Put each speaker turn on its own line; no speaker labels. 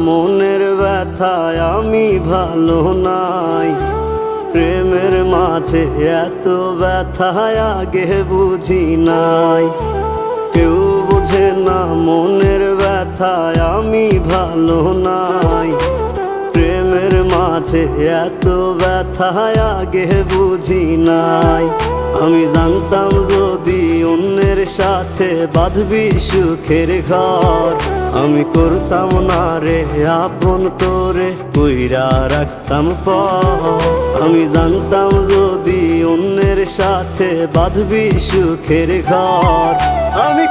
মনের ব্যথায় আমি ভালো নাই। প্রেমের মাঝে এত ব্যথায় আগে বুঝি নাই। কেউ বোঝে না মনের ব্যথায় আমি ভালো নাই। প্রেমের মাঝে এত ব্যথায় আগে বুঝি নাই। আমি জানতাম যদি অন্যের সাথে বাঁধবি সুখের ঘর, আমি করতাম না রে আপন তোরে কইরা রাখতাম পর। আমি জানতাম যদি অন্যের সাথে বাঁধবি সুখের ঘর, আমি